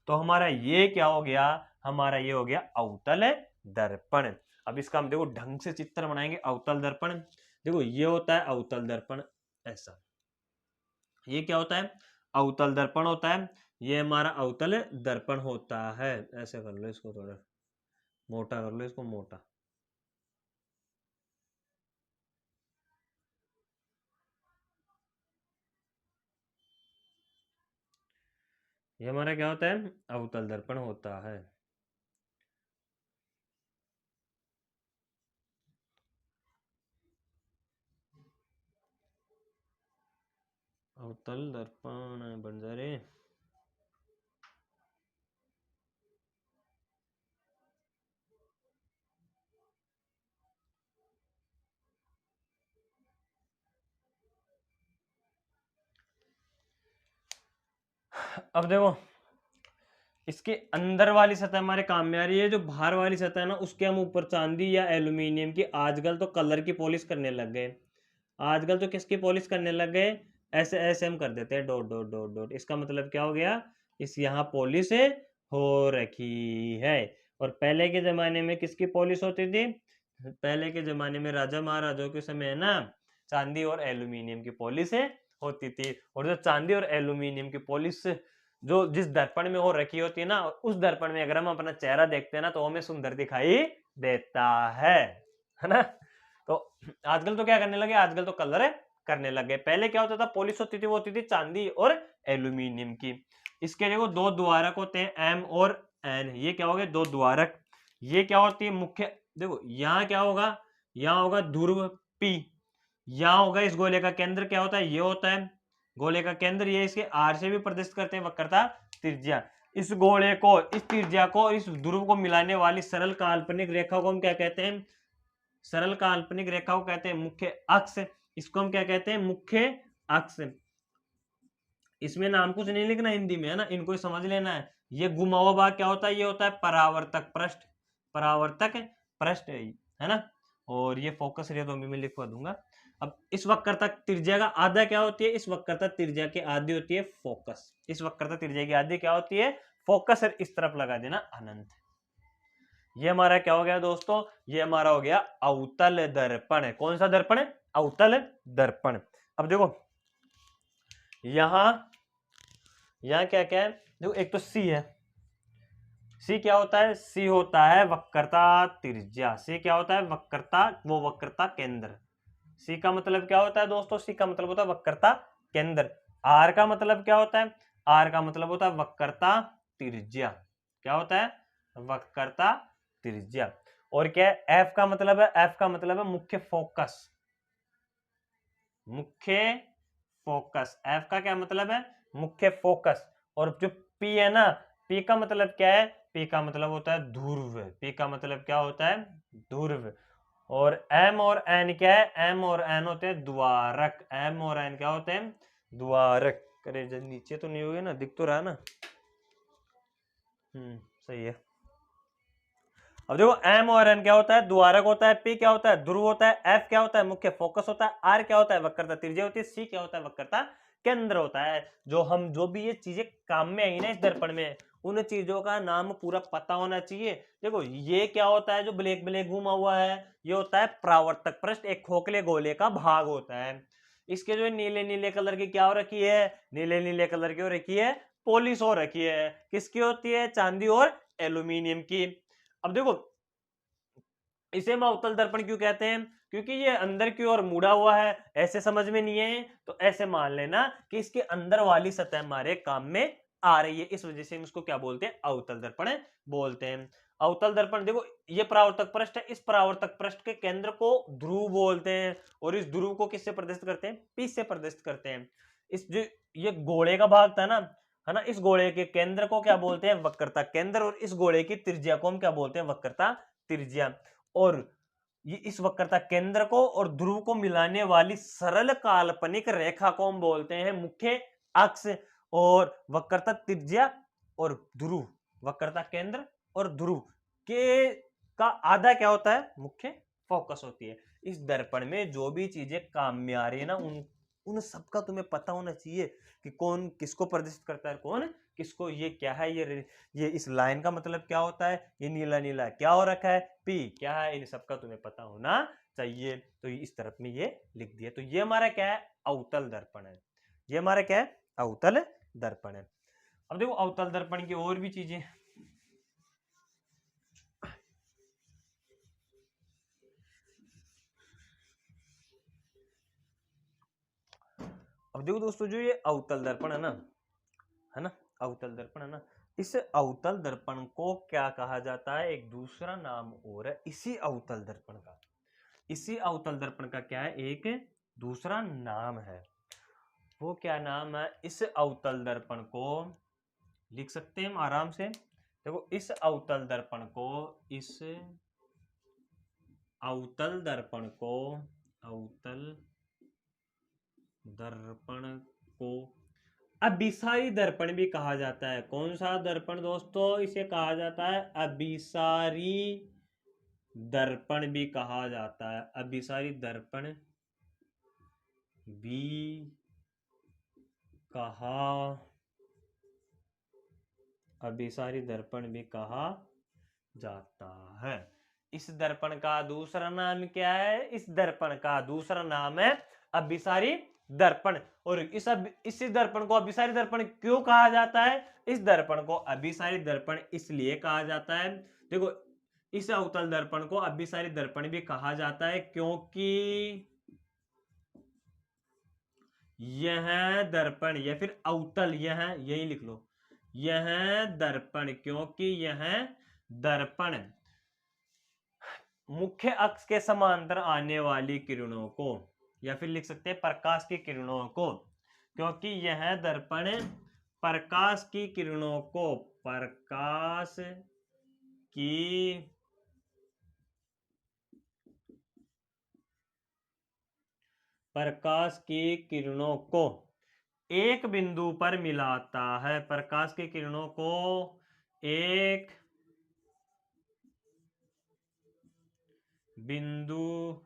[SPEAKER 1] तो हमारा ये क्या हो गया, हमारा ये हो गया अवतल दर्पण। अब इसका हम देखो ढंग से चित्र बनाएंगे अवतल दर्पण। देखो ये होता है अवतल दर्पण, ऐसा, ये क्या होता है, अवतल दर्पण होता है, ये हमारा अवतल दर्पण होता है। ऐसे कर लो इसको, थोड़ा मोटा कर लो इसको, मोटा। ये हमारा क्या होता है, अवतल दर्पण होता है। अवतल दर्पण बन जा रहे। अब देखो, इसके अंदर वाली सतह हमारे काम में आ रही है, जो बाहर वाली सतह है ना उसके हम ऊपर चांदी या एल्यूमिनियम की, आजकल तो कलर की पॉलिश करने लग गए। आजकल तो किसकी पॉलिश करने लग गए, ऐसे ऐसे हम कर देते हैं, डॉट डॉट डॉट डॉट। इसका मतलब क्या हो गया, इस यहाँ पॉलिश हो रखी है। और पहले के जमाने में किसकी पॉलिश होती थी, पहले के जमाने में राजा महाराजाओं के समय है ना, चांदी और एल्यूमिनियम की पॉलिश होती थी। और जो चांदी और एल्यूमिनियम की पॉलिश जो जिस दर्पण में हो रखी होती है ना, उस दर्पण में अगर हम अपना चेहरा देखते हैं ना तो हमें सुंदर दिखाई देता है ना। तो आजकल तो क्या करने लगे, आजकल तो कलर करने लगे। पहले क्या होता था, पॉलिश होती थी, वो होती थी चांदी और एल्यूमिनियम की। इसके देखो दो द्वारक होते हैं, एम और एन। ये क्या हो गए, दो द्वारक। ये क्या होती है, मुख्य। देखो यहाँ क्या होगा, यहाँ होगा ध्रुव पी, यहाँ होगा इस गोले का केंद्र, क्या होता है, ये होता है गोले का केंद्र। ये इसके आर से भी प्रदर्शित करते हैं वक्रता त्रिज्या। इस गोले को, इस त्रिज्या को और इस ध्रुव को मिलाने वाली सरल काल्पनिक रेखा को हम क्या कहते हैं, सरल काल्पनिक रेखा को कहते हैं मुख्य अक्ष। इसको हम क्या कहते हैं, मुख्य अक्ष। इसमें नाम कुछ नहीं लिखना हिंदी में, है ना, इनको ही समझ लेना है। ये घुमा हुआ भाग क्या होता है, ये होता है परावर्तक पृष्ठ, परावर्तक पृष्ठ है ना। और ये फोकस रे तो मैं लिखवा दूंगा। अब इस वक्रता त्रिज्या का आधा क्या होती है, इस वक्रता त्रिज्या की आधी होती है फोकस, इस वक्रता त्रिज्या की आधी क्या होती है, फोकस। और इस तरफ लगा देना अनंत। ये हमारा क्या हो गया दोस्तों, ये हमारा हो गया अवतल दर्पण। कौन सा दर्पण है, अवतल दर्पण। अब देखो यहां यहां क्या क्या है, देखो एक तो सी है, सी क्या होता है, सी होता है वक्रता त्रिज्या, सी क्या होता है वक्रता, वो वक्रता केंद्र। सी का मतलब क्या होता है दोस्तों, सी का मतलब होता है वक्रता केंद्र। आर का मतलब क्या होता है, आर का मतलब होता है वक्रता त्रिज्या। क्या होता है, वक्रता त्रिज्या। और क्या है, एफ का मतलब है, एफ का मतलब है मुख्य फोकस, मुख्य फोकस। एफ का क्या मतलब है, मुख्य फोकस। और जो पी है ना, पी का मतलब क्या है, पी का मतलब होता है ध्रुव, पी का मतलब क्या होता है, ध्रुव। और एम और एन क्या है, एम और एन होते हैं द्वारक, एम और एन क्या होते हैं, द्वारक। अरे जब नीचे तो नहीं हो गया ना, दिख तो रहा ना। सही है। अब देखो एम और एन क्या होता है, द्वारक होता है, पी क्या होता है, ध्रुव होता है, एफ क्या होता है, मुख्य फोकस होता है, आर क्या होता है, वक्रता त्रिज्या होती है, सी क्या होता है, वक्रता केंद्र होता है। जो भी ये चीजें काम में आई ना इस दर्पण में, उन चीजों का नाम पूरा पता होना चाहिए। देखो ये क्या होता है, जो ब्लैक ब्लैक घूमा हुआ है, ये होता है परावर्तक पृष्ठ, एक खोखले गोले का भाग होता है। इसके जो नीले नीले कलर की क्या हो रखी है, नीले नीले कलर की हो रखी है, पॉलिश हो रखी है, किसकी होती है, चांदी और एल्यूमिनियम की। अब देखो इसे हम अवतल दर्पण क्यों कहते हैं, क्योंकि ये अंदर की ओर मुड़ा हुआ है, ऐसे समझ में नहीं है तो ऐसे मान लेना कि इसके अंदर वाली सतह हमारे काम में आ रही है, इस वजह से हम इसको क्या बोलते हैं, अवतल दर्पण बोलते हैं। अवतल दर्पण देखो ये परावर्तक पृष्ठ है, इस परावर्तक पृष्ठ के केंद्र को ध्रुव बोलते हैं, और इस ध्रुव को किससे प्रदर्शित करते हैं, पी से प्रदर्शित करते हैं। इस जो ये गोले का भाग था ना, है ना, इस गोले के केंद्र को क्या बोलते हैं, वक्रता केंद्र, और इस गोले की त्रिज्या को हम क्या बोलते हैं, वक्रता त्रिज्या। और ये इस वक्रता केंद्र को और ध्रुव को मिलाने वाली सरल काल्पनिक रेखा को हम बोलते हैं मुख्य अक्ष। और वक्रता त्रिज्या और ध्रुव, वक्रता केंद्र और ध्रुव के का आधा क्या होता है, मुख्य फोकस होती है। इस दर्पण में जो भी चीजें काम में आ रही है ना, उन उन सबका तुम्हें पता होना चाहिए कि कौन किसको प्रदर्शित करता है, कौन किसको। ये क्या है, ये इस लाइन का मतलब क्या होता है, ये नीला नीला क्या हो रखा है, पी क्या है, इन सबका तुम्हें पता होना चाहिए। तो इस तरफ में ये लिख दिया। तो ये हमारा क्या है, अवतल दर्पण है। ये हमारा क्या है, अवतल दर्पण है। अब देखो अवतल दर्पण की और भी चीजें, अब देखो दोस्तों जो ये अवतल दर्पण है ना, अवतल दर्पण है ना, इस अवतल दर्पण को क्या कहा जाता है, एक दूसरा नाम और है इसी अवतल दर्पण का, इसी अवतल दर्पण का क्या है, एक दूसरा नाम है। वो क्या नाम है, इस अवतल दर्पण को लिख सकते हैं हम आराम से। देखो इस अवतल दर्पण को, इस अवतल दर्पण को, अवतल दर्पण को अभिसारी दर्पण भी कहा जाता है। कौन सा दर्पण दोस्तों, इसे कहा जाता है अभिसारी दर्पण भी कहा जाता है, अभिसारी दर्पण भी कहा, अभिसारी दर्पण भी कहा जाता है। इस दर्पण का दूसरा नाम क्या है, इस दर्पण का दूसरा नाम है अभिसारी दर्पण। और इस दर्पण को अभिसारी दर्पण क्यों कहा जाता है, इस दर्पण को अभिसारी दर्पण इसलिए कहा जाता है, देखो इस अवतल दर्पण को अभिसारी दर्पण भी कहा जाता है क्योंकि यह दर्पण या फिर अवतल, यह यही लिख लो, यह दर्पण, क्योंकि यह दर्पण मुख्य अक्ष के समांतर आने वाली किरणों को, या फिर लिख सकते हैं प्रकाश की किरणों को, क्योंकि यह दर्पण प्रकाश की किरणों को, की प्रकाश की किरणों को एक बिंदु पर मिलाता है। प्रकाश की किरणों को एक बिंदु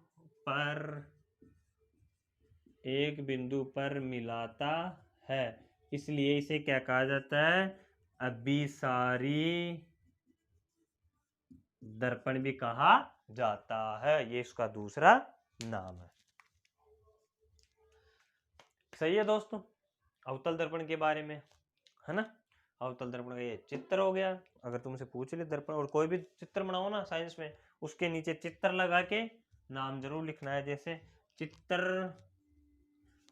[SPEAKER 1] पर मिलाता है, इसलिए इसे क्या कहा जाता है? अभिसारी दर्पण भी कहा जाता है। ये इसका दूसरा नाम है। सही है दोस्तों, अवतल दर्पण के बारे में, है ना। अवतल दर्पण का ये चित्र हो गया। अगर तुमसे पूछ ले दर्पण और कोई भी चित्र बनाओ ना साइंस में, उसके नीचे चित्र लगा के नाम जरूर लिखना है। जैसे चित्र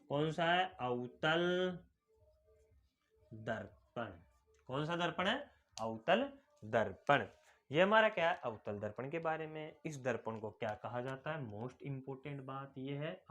[SPEAKER 1] कौन सा है? अवतल दर्पण। कौन सा दर्पण है? अवतल दर्पण। ये हमारा क्या है? अवतल दर्पण के बारे में। इस दर्पण को क्या कहा जाता है? मोस्ट इंपोर्टेंट बात ये है,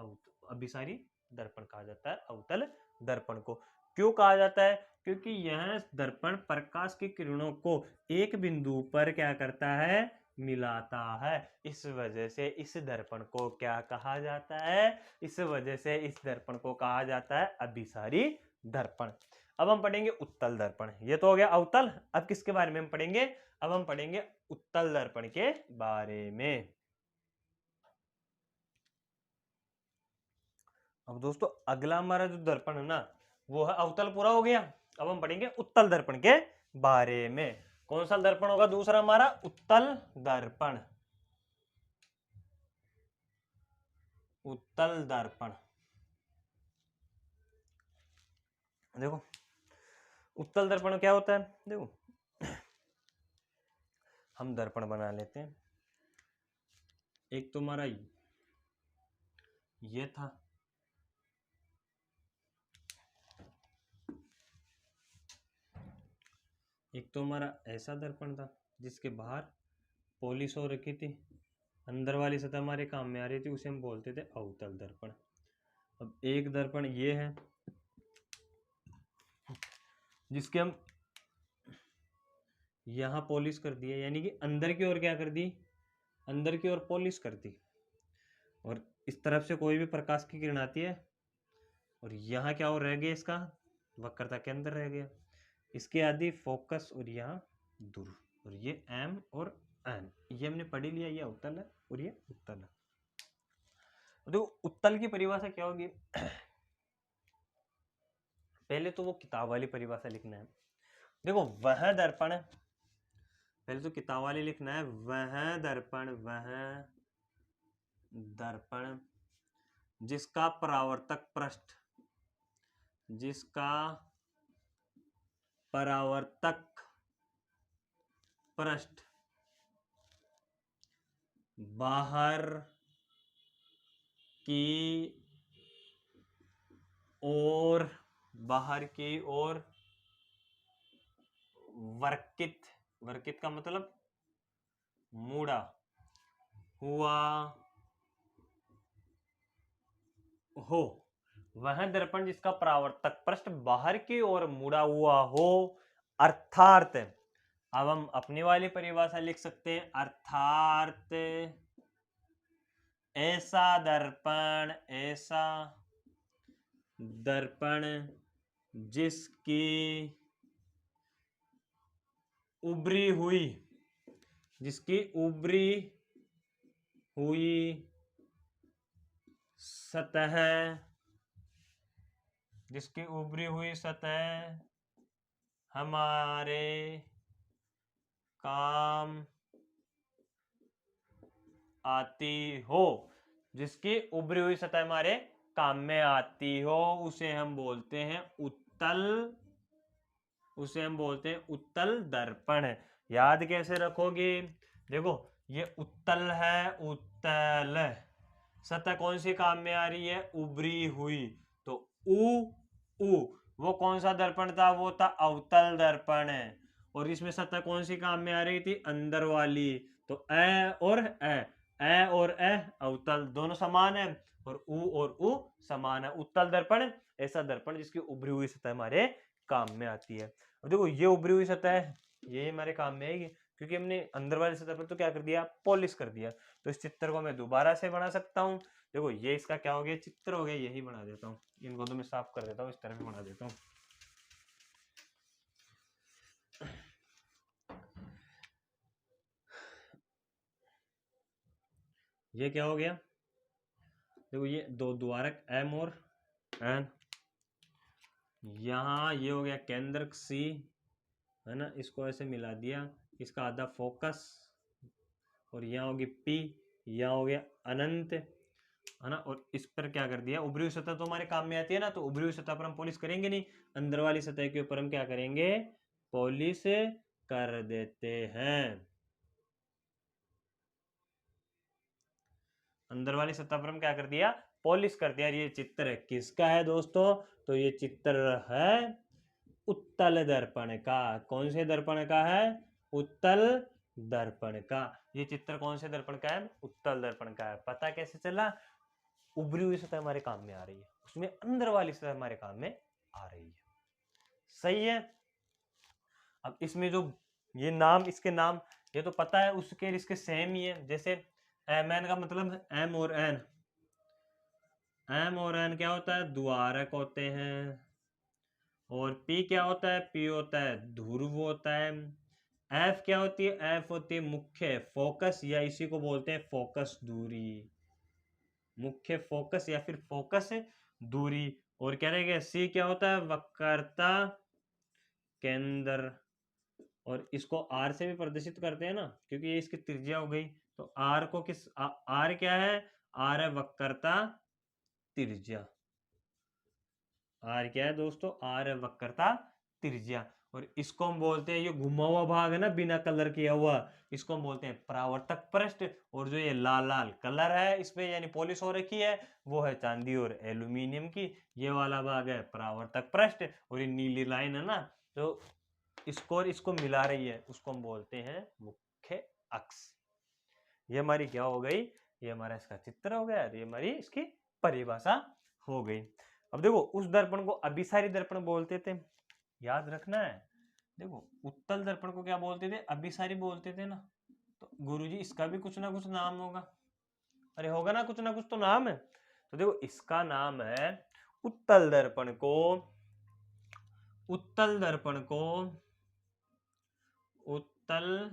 [SPEAKER 1] अभिसारी दर्पण कहा जाता है अवतल दर्पण को। क्यों कहा जाता है? क्योंकि यह दर्पण प्रकाश की किरणों को एक बिंदु पर क्या करता है? मिलाता है। इस वजह से इस दर्पण को क्या कहा जाता है? इस वजह से इस दर्पण को कहा जाता है अभिसारी दर्पण। अब हम पढ़ेंगे उत्तल दर्पण। ये तो हो गया अवतल। अब किसके बारे में हम पढ़ेंगे? अब हम पढ़ेंगे उत्तल दर्पण के बारे में। अब दोस्तों अगला हमारा जो दर्पण है ना, वो है अवतल। पूरा हो गया। अब हम पढ़ेंगे उत्तल दर्पण के बारे में। कौन सा दर्पण होगा दूसरा हमारा? उत्तल दर्पण। उत्तल दर्पण। देखो उत्तल दर्पण क्या होता है? देखो हम दर्पण बना लेते हैं। एक तो हमारा ये था, एक तो हमारा ऐसा दर्पण था जिसके बाहर पॉलिश हो रखी थी, अंदर वाली सतह हमारे काम में आ रही थी, उसे हम बोलते थे अवतल दर्पण। अब एक दर्पण ये है जिसके हम यहां पॉलिश कर दिए, यानी कि अंदर की ओर क्या कर दी? अंदर की ओर पॉलिश कर दी। और इस तरफ से कोई भी प्रकाश की किरण आती है और यहाँ क्या हो रह गया? इसका वक्रता के अंदर रह गया। इसके आदि फोकस और यहाँ दूर, और ये एम और एन, ये हमने पढ़ लिया। ये अवतल है और ये उत्तल है। तो उत्तल की परिभाषा क्या होगी? पहले तो वो किताब वाली परिभाषा लिखना है। देखो वह दर्पण, पहले तो किताब वाली लिखना है। वह दर्पण जिसका परावर्तक पृष्ठ, जिसका परावर्तक पृष्ठ बाहर की ओर वर्कित का मतलब मुड़ा हुआ हो। वह दर्पण जिसका परावर्तक पृष्ठ बाहर की ओर मुड़ा हुआ हो, अर्थात, अब हम अपनी वाली परिभाषा लिख सकते हैं, अर्थात ऐसा दर्पण जिसकी उभरी हुई सतह हमारे काम आती हो, जिसकी उभरी हुई सतह हमारे काम में आती हो, उसे हम बोलते हैं उत्तल दर्पण। याद कैसे रखोगे? देखो ये उत्तल है, उत्तल सतह कौन सी काम में आ रही है? उभरी हुई। तो उ वो कौन सा दर्पण था? वो था अवतल दर्पण। और इसमें सतह कौन सी काम में आ रही थी? अंदर वाली। तो ए और अवतल दोनों समान है, और उ समान है। उत्तल दर्पण ऐसा दर्पण जिसकी उभरी हुई सतह हमारे काम में आती है। अब देखो ये उभरी हुई सतह है, ये हमारे काम में आएगी। क्योंकि हमने अंदर वाली सतह पर तो क्या कर दिया, पॉलिश कर दिया। तो इस चित्र को मैं दोबारा से बना सकता हूँ। देखो ये इसका क्या हो गया, चित्र हो गया, यही बना देता हूँ। इनको तो मैं साफ कर देता हूँ, इस तरह भी बना देता हूँ। ये क्या हो गया, देखो ये दो द्वारक M और N, यहाँ ये हो गया केंद्रक C, है ना, इसको ऐसे मिला दिया, इसका आधा फोकस, और यहाँ होगी P, यहाँ हो गया अनंत, है ना, और इस पर क्या कर दिया, उभरी हुई सतह तो हमारे काम में आती है ना, तो उभरी हुई सतह पर हम पॉलिश करेंगे नहीं, अंदर वाली सतह के ऊपर हम क्या करेंगे, पॉलिश कर देते हैं। अंदर वाली सतह पर हम क्या कर दिया, पॉलिश कर दिया। ये चित्र किसका है दोस्तों, तो ये चित्र है उत्तल दर्पण का। कौन से दर्पण का है, उत्तल दर्पण का। ये चित्र कौन से दर्पण का है, उत्तल दर्पण का है। पता कैसे चला, उभरी हुई सतह हमारे काम में आ रही है, उसमें अंदर वाली सतह हमारे काम में आ रही है। सही है। अब इसमें जो ये नाम, इसके नाम ये तो पता है, उसके इसके सेम ही है। जैसे एम एन का मतलब है एम और एन, एम और एन क्या होता है, द्वारक होते हैं, और पी क्या होता है, पी होता है ध्रुव होता है। एफ क्या होती है, एफ होती है मुख्य फोकस, या इसी को बोलते हैं फोकस दूरी, मुख्य फोकस या फिर फोकस दूरी। और क्या रहेगा, सी क्या होता है, वक्रता केंद्र, और इसको आर से भी प्रदर्शित करते हैं ना, क्योंकि ये इसकी त्रिज्या हो गई। तो आर को किस, आर क्या है, आर है वक्रता त्रिज्या, आर क्या है दोस्तों, आर है वक्रता त्रिज्या। और इसको हम बोलते हैं, ये घुमा हुआ भाग है ना बिना कलर किया हुआ, इसको हम बोलते हैं परावर्तक पृष्ठ। और जो ये लाल लाल कलर है इसमें यानी पॉलिश हो रखी है, वो है चांदी और एल्यूमिनियम की, ये वाला भाग है परावर्तक पृष्ठ। और ये नीली लाइन है ना, तो इसको और इसको मिला रही है, उसको हम बोलते हैं मुख्य अक्ष। ये हमारी क्या हो गई, ये हमारा इसका चित्र हो गया, ये हमारी इसकी परिभाषा हो गई। अब देखो उस दर्पण को अभिसारी दर्पण बोलते थे, याद रखना है। देखो उत्तल दर्पण को क्या बोलते थे, अभिसारी बोलते थे ना। तो गुरुजी इसका भी कुछ ना कुछ नाम होगा, अरे होगा ना, कुछ ना कुछ तो नाम है। तो देखो इसका नाम है उत्तल दर्पण को, उत्तल दर्पण को उत्तल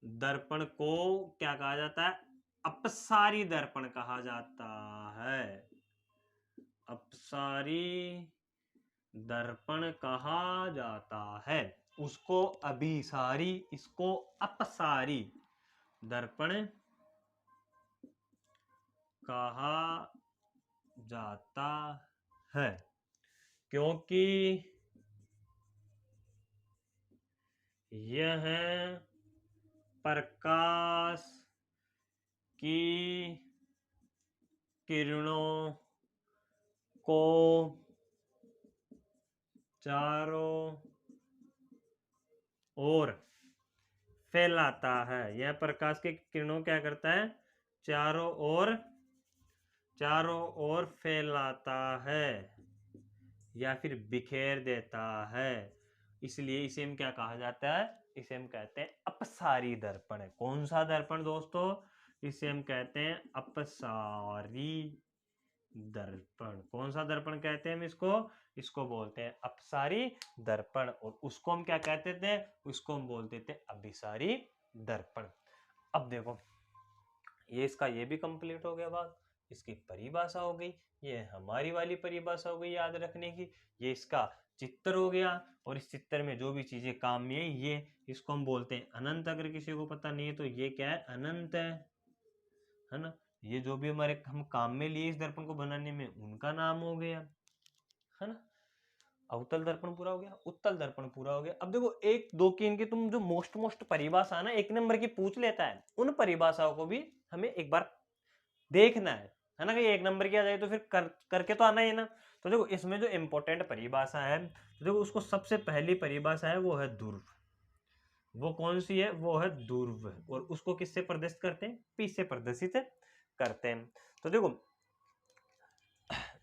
[SPEAKER 1] दर्पण को क्या कहा जाता है, अपसारी दर्पण कहा जाता है, अपसारी दर्पण कहा जाता है। उसको अभिसारी, इसको अपसारी दर्पण कहा जाता है, क्योंकि यह प्रकाश की किरणों को चारों ओर फैलाता है। यह प्रकाश की किरणों क्या करता है, चारों ओर फैलाता है या फिर बिखेर देता है, इसलिए इसे हम क्या कहा जाता है, इसे हम कहते हैं अपसारी दर्पण। कौन सा दर्पण दोस्तों, इसे हम कहते हैं अपसारी दर्पण। कौन सा दर्पण कहते हैं हम इसको, इसको बोलते हैं अपसारी दर्पण। और उसको हम क्या कहते थे, उसको हम बोलते थे अभिसारी दर्पण। अब देखो ये इसका ये भी कंप्लीट हो गया बात, इसकी परिभाषा हो गई, ये हमारी वाली परिभाषा हो गई याद रखने की, ये इसका चित्र हो गया। और इस चित्र में जो भी चीजें काम में है, ये इसको हम बोलते हैं अनंत। अगर किसी को पता नहीं है तो ये क्या है, अनंत है ना। ये जो भी हमारे हम काम में लिए इस दर्पण को बनाने में, उनका नाम हो गया, है ना। अवतल दर्पण पूरा हो गया, उत्तल दर्पण पूरा हो गया। अब देखो एक दो की इनकी तुम जो मोस्ट परिभाषा ना एक नंबर की पूछ लेता है, उन परिभाषाओं को भी हमें एक बार देखना है ना, कि एक नंबर की आ जाए तो फिर करके तो आना ही ना। तो देखो इसमें जो इंपॉर्टेंट परिभाषा है, तो देखो उसको सबसे पहली परिभाषा है वो है ध्रुव। वो कौन सी है, वो है ध्रुव। और उसको किससे प्रदर्शित करते हैं, पी से प्रदर्शित करते हैं। तो देखो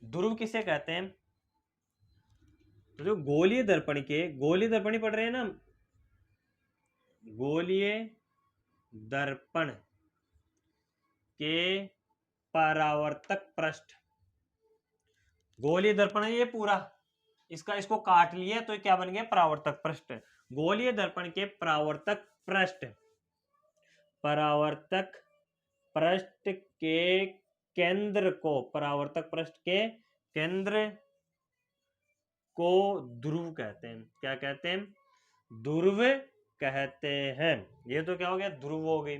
[SPEAKER 1] ध्रुव किसे कहते हैं, तो जो गोलीय दर्पण ही पढ़ रहे हैं ना, गोलीय दर्पण के परावर्तक पृष्ठ, गोलीय दर्पण है ये पूरा, इसको काट लिया तो क्या बन गया, परावर्तक पृष्ठ। गोलीय दर्पण के परावर्तक पृष्ठ, परावर्तक पृष्ठ के केंद्र को, परावर्तक पृष्ठ के केंद्र को ध्रुव कहते हैं। क्या कहते हैं, ध्रुव कहते हैं। ये तो क्या हो गया, ध्रुव हो गई।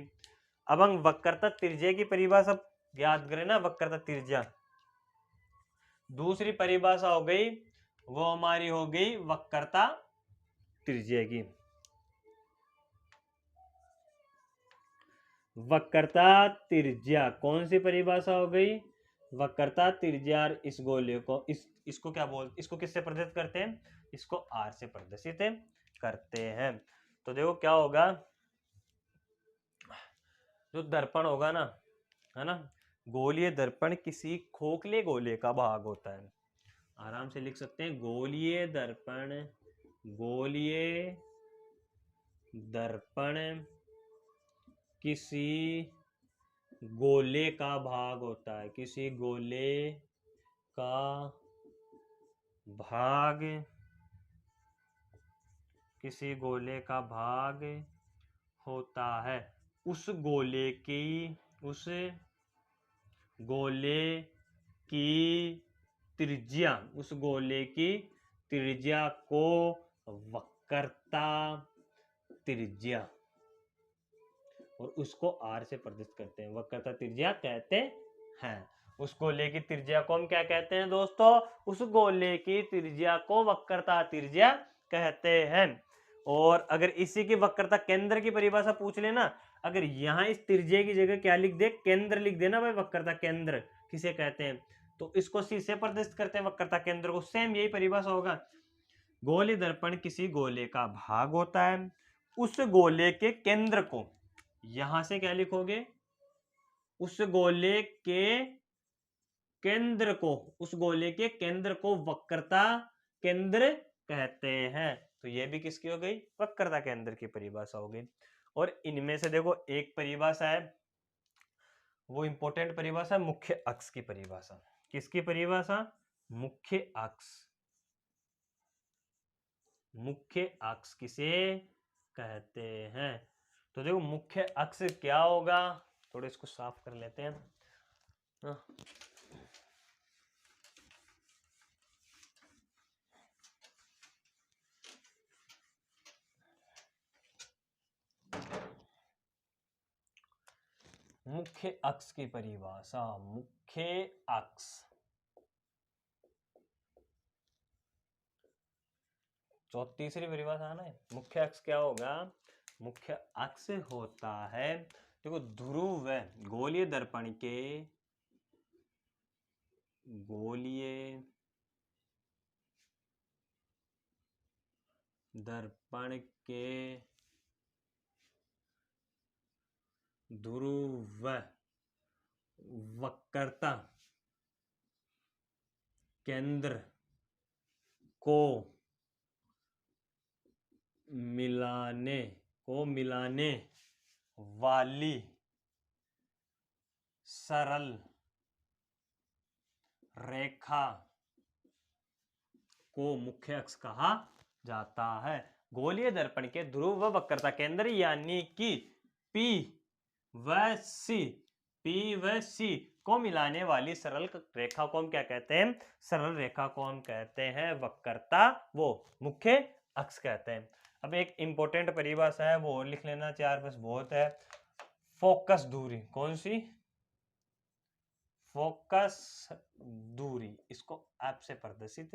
[SPEAKER 1] अब हम वक्रता त्रिज्या की परिभाषा याद करें ना, वक्रता त्रिज्या। दूसरी परिभाषा हो गई वो हमारी हो गई वक्रता त्रिज्या की। वक्रता त्रिज्या कौन सी परिभाषा हो गई, वक्रता त्रिज्या। इस गोले को इसको क्या बोलते, इसको किससे प्रदर्शित करते हैं, इसको आर से प्रदर्शित करते हैं। तो देखो क्या होगा, जो दर्पण होगा ना, है ना, गोलीय दर्पण किसी खोखले गोले का भाग होता है। आराम से लिख सकते हैं, गोलीय दर्पण, गोलीय दर्पण किसी गोले का भाग होता है, किसी गोले का भाग, किसी गोले का भाग होता है। उस गोले की, उस गोले की त्रिज्या, उस गोले की त्रिज्या को वक्रता त्रिज्या, और उसको आर से प्रदर्शित करते हैं, वक्रता त्रिज्या कहते हैं। उस गोले की त्रिज्या को हम क्या कहते हैं दोस्तों, उस गोले की त्रिज्या को वक्रता त्रिज्या कहते हैं। और अगर इसी की वक्रता केंद्र की परिभाषा पूछ लेना, अगर यहां इस त्रिज्या की जगह क्या लिख दे, केंद्र लिख देना भाई, वक्रता केंद्र किसे कहते हैं, तो इसको सी से प्रदर्शित करते हैं, वक्रता केंद्र को। सेम यही परिभाषा होगा, गोलीय दर्पण किसी गोले का भाग होता है, उस गोले के केंद्र को, यहां से क्या लिखोगे, उस गोले के केंद्र को, उस गोले के केंद्र को वक्रता केंद्र कहते हैं। तो ये भी किसकी हो गई, वक्रता केंद्र की परिभाषा हो गई। और इनमें से देखो एक परिभाषा है, वो इंपॉर्टेंट परिभाषा, मुख्य अक्ष की परिभाषा। किसकी परिभाषा, मुख्य अक्ष। मुख्य अक्ष किसे कहते हैं, तो देखो मुख्य अक्ष क्या होगा, थोड़े इसको साफ कर लेते हैं। मुख्य अक्ष की परिभाषा, मुख्य अक्ष, तीसरी परिभाषा है ना, मुख्य अक्ष क्या होगा, मुख्य अक्ष होता है, देखो ध्रुव गोलीय दर्पण के, गोलीय दर्पण के ध्रुव वक्रता केंद्र को मिलाने वाली सरल रेखा को मुख्य अक्ष कहा जाता है। गोलीय दर्पण के ध्रुव व वक्रता केंद्र यानी कि P व C को मिलाने वाली सरल रेखा को हम क्या कहते हैं, सरल रेखा को हम कहते हैं वक्रता, वो मुख्य अक्ष कहते हैं। अब एक इंपॉर्टेंट परिभाषा है, वो लिख लेना, 4 बस बहुत है। फोकस दूरी, कौन सी, फोकस दूरी, इसको ऐप से प्रदर्शित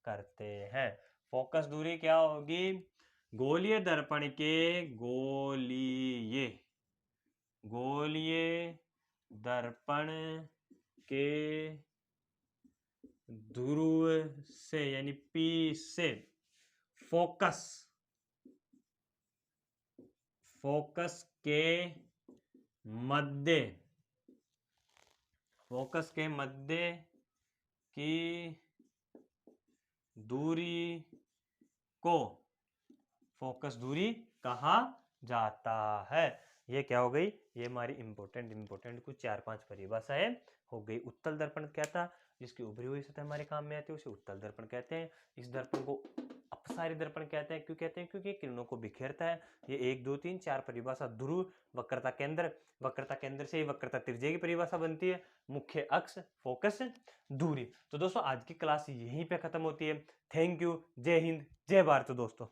[SPEAKER 1] करते हैं। फोकस दूरी क्या होगी, गोलीय दर्पण के, गोलीय दर्पण के ध्रुव से यानी P से फोकस के मध्य की दूरी को फोकस दूरी कहा जाता है। ये क्या हो गई, ये हमारी इंपॉर्टेंट कुछ 4-5 परिभाषाएं हो गई। उत्तल दर्पण क्या था, जिसकी उभरी हुई सतह हमारे काम में आती है उसे उत्तल दर्पण कहते हैं। इस दर्पण को अपसारी दर्पण कहते हैं। क्यों कहते हैं, क्योंकि किरणों को बिखेरता है। ये 1 2 3 4 परिभाषा। ध्रुव, वक्रता केंद्र से ही वक्रता त्रिज्या की परिभाषा बनती है। मुख्य अक्ष, फोकस, दूरी। तो दोस्तों आज की क्लास यहीं पे खत्म होती है। थैंक यू, जय हिंद, जय भारत दोस्तों।